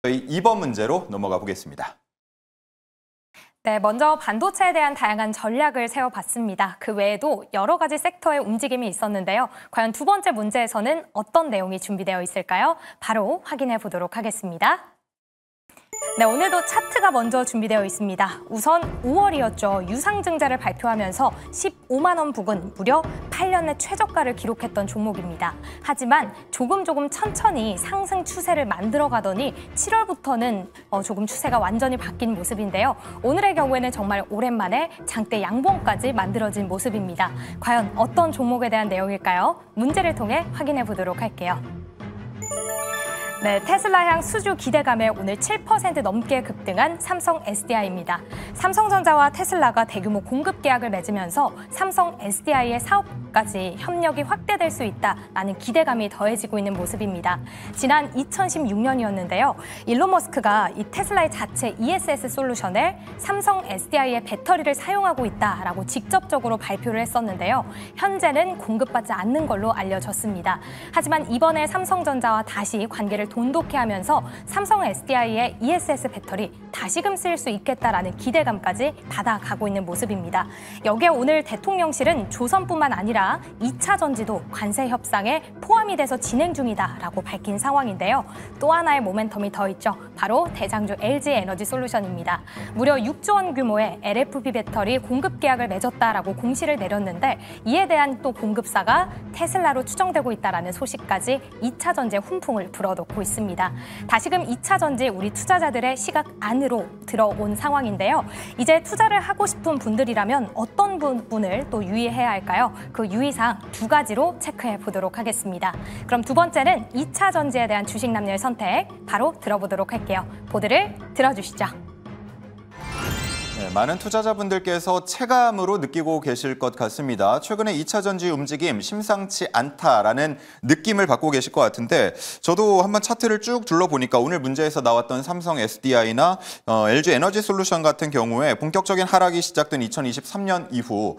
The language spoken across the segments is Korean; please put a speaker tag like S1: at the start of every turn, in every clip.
S1: 저희 2번 문제로 넘어가 보겠습니다.
S2: 네, 먼저 반도체에 대한 다양한 전략을 세워봤습니다. 그 외에도 여러 가지 섹터의 움직임이 있었는데요. 과연 두 번째 문제에서는 어떤 내용이 준비되어 있을까요? 바로 확인해 보도록 하겠습니다. 네, 오늘도 차트가 먼저 준비되어 있습니다. 우선 5월이었죠. 유상증자를 발표하면서 15만 원 부근 무려 8년 내 최저가를 기록했던 종목입니다. 하지만 조금 천천히 상승 추세를 만들어가더니 7월부터는 조금 추세가 완전히 바뀐 모습인데요. 오늘의 경우에는 정말 오랜만에 장대 양봉까지 만들어진 모습입니다. 과연 어떤 종목에 대한 내용일까요? 문제를 통해 확인해 보도록 할게요. 네, 테슬라향 수주 기대감에 오늘 7% 넘게 급등한 삼성 SDI입니다. 삼성전자와 테슬라가 대규모 공급 계약을 맺으면서 삼성 SDI의 사업까지 협력이 확대될 수 있다라는 기대감이 더해지고 있는 모습입니다. 지난 2016년이었는데요. 일론 머스크가 이 테슬라의 자체 ESS 솔루션을 삼성 SDI의 배터리를 사용하고 있다라고 직접적으로 발표를 했었는데요. 현재는 공급받지 않는 걸로 알려졌습니다. 하지만 이번에 삼성전자와 다시 관계를 돈독해 하면서 삼성 SDI의 ESS 배터리 다시금 쓸 수 있겠다라는 기대감까지 받아가고 있는 모습입니다. 여기에 오늘 대통령실은 조선뿐만 아니라 2차 전지도 관세 협상에 포함이 돼서 진행 중이다라고 밝힌 상황인데요. 또 하나의 모멘텀이 더 있죠. 바로 대장주 LG 에너지 솔루션입니다. 무려 6조 원 규모의 LFP 배터리 공급 계약을 맺었다라고 공시를 내렸는데 이에 대한 또 공급사가 테슬라로 추정되고 있다라는 소식까지 2차 전지에 훈풍을 불어넣고 있습니다. 다시금 2차 전지 우리 투자자들의 시각 안으로 들어온 상황인데요. 이제 투자를 하고 싶은 분들이라면 어떤 부분을 또 유의해야 할까요? 그 유의사항 두 가지로 체크해 보도록 하겠습니다. 그럼 두 번째는 2차 전지에 대한 주식 남녀의 선택 바로 들어보도록 할게요. 보드를 들어주시죠.
S1: 네, 많은 투자자분들께서 체감으로 느끼고 계실 것 같습니다. 최근에 2차 전지 움직임 심상치 않다라는 느낌을 받고 계실 것 같은데 저도 한번 차트를 쭉 둘러보니까 오늘 문제에서 나왔던 삼성 SDI나 LG 에너지 솔루션 같은 경우에 본격적인 하락이 시작된 2023년 이후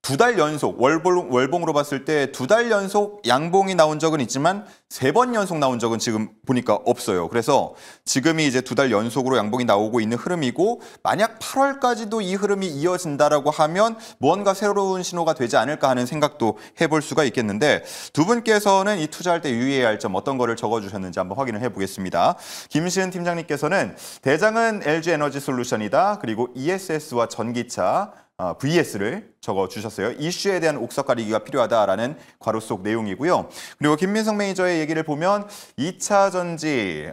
S1: 2달 연속 월봉으로 봤을 때 2달 연속 양봉이 나온 적은 있지만 3번 연속 나온 적은 지금 보니까 없어요. 그래서 지금이 이제 2달 연속으로 양봉이 나오고 있는 흐름이고 만약 8월까지도 이 흐름이 이어진다라고 하면 무언가 새로운 신호가 되지 않을까 하는 생각도 해볼 수가 있겠는데 두 분께서는 이 투자할 때 유의해야 할 점 어떤 거를 적어주셨는지 한번 확인을 해보겠습니다. 김시은 팀장님께서는 대장은 LG 에너지 솔루션이다. 그리고 ESS와 전기차 VS를 적어주셨어요. 이슈에 대한 옥석 가리기가 필요하다라는 괄호 속 내용이고요. 그리고 김민성 매니저의 얘기를 보면 2차 전지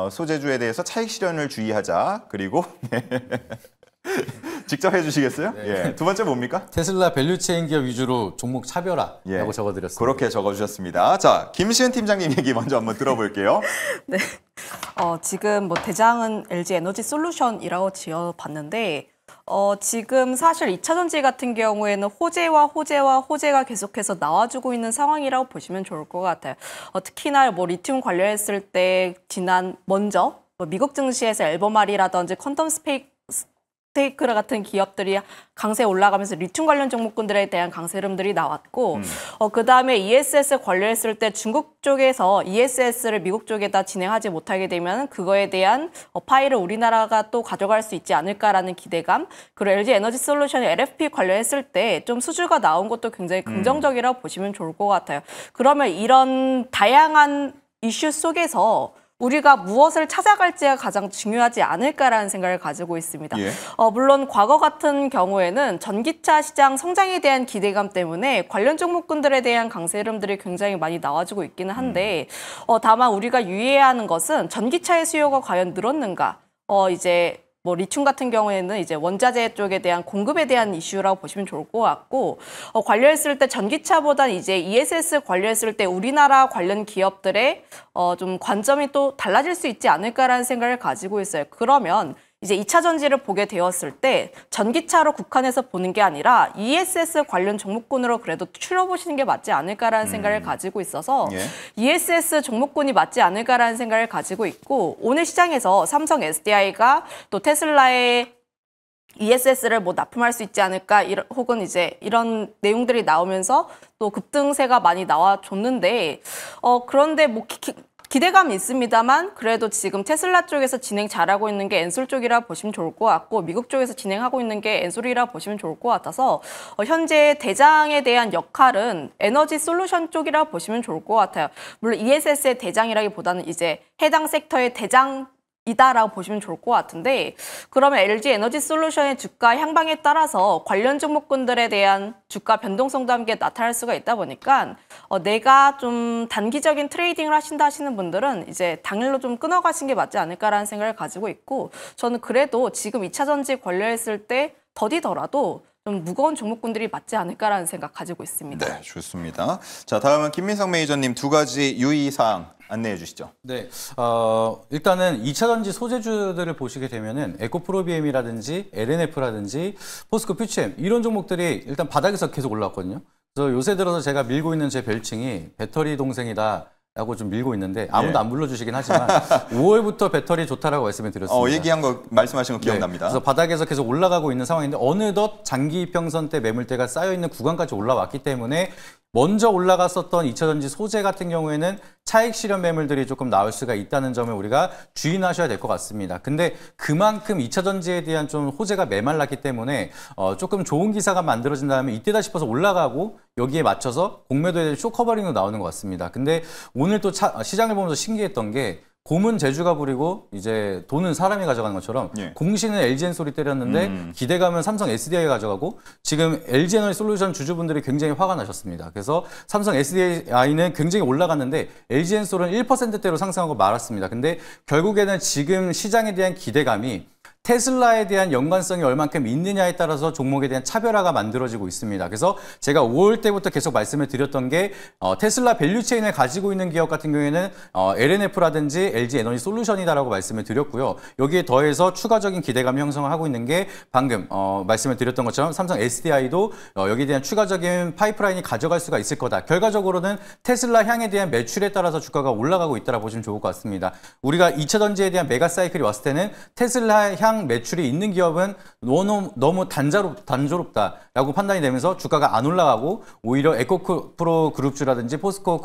S1: 소재주에 대해서 차익 실현을 주의하자. 그리고 직접 해주시겠어요?
S3: 네.
S1: 예. 두 번째 뭡니까?
S3: 테슬라 밸류체인 기업 위주로 종목 차별화라고 적어드렸습니다.
S1: 그렇게 적어주셨습니다. 자, 김시은 팀장님 얘기 먼저 한번 들어볼게요.
S4: 네. 지금 대장은 LG 에너지 솔루션이라고 지어봤는데 지금 사실 2차 전지 같은 경우에는 호재가 계속해서 나와주고 있는 상황이라고 보시면 좋을 것 같아요. 특히나 리튬 관련했을 때 먼저 미국 증시에서 엘버말이라든지 퀀텀 스테이크 같은 기업들이 강세에 올라가면서 리튬 관련 종목군들에 대한 강세 흐름들이 나왔고 그다음에 ESS 관련했을 때 중국 쪽에서 ESS를 미국 쪽에다 진행하지 못하게 되면 그거에 대한 파일을 우리나라가 또 가져갈 수 있지 않을까라는 기대감 그리고 LG 에너지 솔루션이 LFP 관련했을 때 좀 수주가 나온 것도 굉장히 긍정적이라고 보시면 좋을 것 같아요. 그러면 이런 다양한 이슈 속에서 우리가 무엇을 찾아갈지가 가장 중요하지 않을까라는 생각을 가지고 있습니다.
S1: 예.
S4: 물론 과거 같은 경우에는 전기차 시장 성장에 대한 기대감 때문에 관련 종목군들에 대한 강세 흐름들이 굉장히 많이 나와주고 있기는 한데 다만 우리가 유의해야 하는 것은 전기차의 수요가 과연 늘었는가? 이제 리튬 같은 경우에는 이제 원자재 쪽에 대한 공급에 대한 이슈라고 보시면 좋을 것 같고 관련했을 때 전기차보다는 이제 ESS 관련했을 때 우리나라 관련 기업들의 좀 관점이 또 달라질 수 있지 않을까라는 생각을 가지고 있어요. 그러면 이제 2차 전지를 보게 되었을 때 전기차로 국한해서 보는 게 아니라 ESS 관련 종목군으로 그래도 추려보시는 게 맞지 않을까라는 생각을 가지고 있어서
S1: 예.
S4: ESS 종목군이 맞지 않을까라는 생각을 가지고 있고 오늘 시장에서 삼성 SDI가 또 테슬라의 ESS를 납품할 수 있지 않을까 혹은 이제 이런 내용들이 나오면서 또 급등세가 많이 나와줬는데 그런데 기대감이 있습니다만 그래도 지금 테슬라 쪽에서 진행 잘하고 있는 게 엔솔 쪽이라 보시면 좋을 것 같고 미국 쪽에서 진행하고 있는 게 엔솔이라 보시면 좋을 것 같아서 현재 대장에 대한 역할은 에너지 솔루션 쪽이라 보시면 좋을 것 같아요. 물론 ESS의 대장이라기보다는 이제 해당 섹터의 대장 이다라고 보시면 좋을 것 같은데 그러면 LG 에너지 솔루션의 주가 향방에 따라서 관련 종목군들에 대한 주가 변동성도 함께 나타날 수가 있다 보니까 내가 좀 단기적인 트레이딩을 하신다 하시는 분들은 이제 당일로 좀 끊어가신 게 맞지 않을까라는 생각을 가지고 있고 저는 그래도 지금 2차 전지 관련했을 때 더디더라도 좀 무거운 종목군들이 맞지 않을까라는 생각 가지고 있습니다.
S1: 네, 좋습니다. 자, 다음은 김민석 매니저님 두 가지 유의사항 안내해 주시죠.
S3: 네, 일단은 2차 전지 소재주들을 보시게 되면은 에코프로비엠이라든지 LNF라든지 포스코 퓨치엠 이런 종목들이 일단 바닥에서 계속 올라왔거든요. 그래서 요새 들어서 제가 밀고 있는 제 별칭이 배터리 동생이다. 라고 좀 밀고 있는데 아무도 안 불러주시긴 하지만 5월부터 배터리 좋다라고 말씀을 드렸습니다.
S1: 얘기한 거 말씀하신 거 기억납니다.
S3: 네, 그래서 바닥에서 계속 올라가고 있는 상황인데 어느덧 장기 이평선 때 매물대가 쌓여있는 구간까지 올라왔기 때문에 먼저 올라갔었던 2차 전지 소재 같은 경우에는 차익 실현 매물들이 조금 나올 수가 있다는 점을 우리가 주의하셔야 될 것 같습니다. 근데 그만큼 2차 전지에 대한 좀 호재가 메말랐기 때문에 조금 좋은 기사가 만들어진다면 이때다 싶어서 올라가고 여기에 맞춰서 공매도에 대한 쇼커버링도 나오는 것 같습니다. 근데 오늘 또 시장을 보면서 신기했던 게 곰은 제주가 부리고 이제 돈은 사람이 가져가는 것처럼 공시는 LG엔솔이 때렸는데 기대감은 삼성 SDI가 가져가고 지금 LG에너지 솔루션 주주분들이 굉장히 화가 나셨습니다. 그래서 삼성 SDI는 굉장히 올라갔는데 LG엔솔은 1%대로 상승하고 말았습니다. 근데 결국에는 지금 시장에 대한 기대감이 테슬라에 대한 연관성이 얼만큼 있느냐에 따라서 종목에 대한 차별화가 만들어지고 있습니다. 그래서 제가 5월 때부터 계속 말씀을 드렸던 게 테슬라 밸류체인을 가지고 있는 기업 같은 경우에는 LNF라든지 LG 에너지 솔루션이다라고 말씀을 드렸고요. 여기에 더해서 추가적인 기대감 형성을 하고 있는 게 방금 말씀을 드렸던 것처럼 삼성 SDI도 여기에 대한 추가적인 파이프라인이 가져갈 수가 있을 거다. 결과적으로는 테슬라 향에 대한 매출에 따라서 주가가 올라가고 있다라고 보시면 좋을 것 같습니다. 우리가 2차 전지에 대한 메가 사이클이 왔을 때는 테슬라 향 매출이 있는 기업은 너무 단조롭다라고 판단이 되면서 주가가 안 올라가고 오히려 에코프로 그룹주라든지 포스코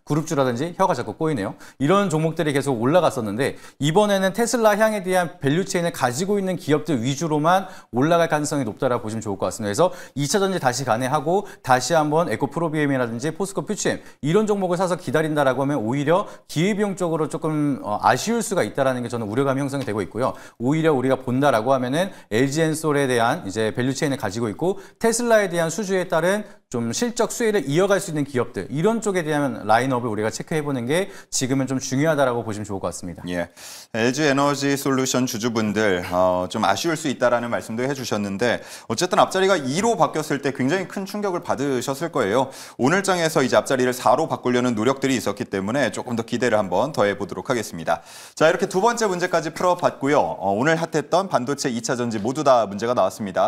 S3: 그룹주라든지 혀가 자꾸 꼬이네요. 이런 종목들이 계속 올라갔었는데 이번에는 테슬라 향에 대한 밸류체인을 가지고 있는 기업들 위주로만 올라갈 가능성이 높다라고 보시면 좋을 것 같습니다. 그래서 2차 전지 다시 가내하고 다시 한번 에코프로비엠이라든지 포스코 퓨치엠 이런 종목을 사서 기다린다라고 하면 오히려 기회비용 쪽으로 조금 아쉬울 수가 있다라는 게 저는 우려감이 형성이 되고 있고요. 오히려 우리가 본다라고 하면은 LG엔솔에 대한 이제 밸류체인을 가지고 있고 테슬라에 대한 수주에 따른 좀 실적 수혜를 이어갈 수 있는 기업들 이런 쪽에 대한 라인업을 우리가 체크해보는 게 지금은 좀 중요하다라고 보시면 좋을 것 같습니다.
S1: 예, LG 에너지 솔루션 주주분들 좀 아쉬울 수 있다라는 말씀도 해주셨는데 어쨌든 앞자리가 2로 바뀌었을 때 굉장히 큰 충격을 받으셨을 거예요. 오늘 장에서 이제 앞자리를 4로 바꾸려는 노력들이 있었기 때문에 조금 더 기대를 한번 더해보도록 하겠습니다. 자, 이렇게 두 번째 문제까지 풀어봤고요. 오늘 핫했던 반도체 2차 전지 모두 다 문제가 나왔습니다.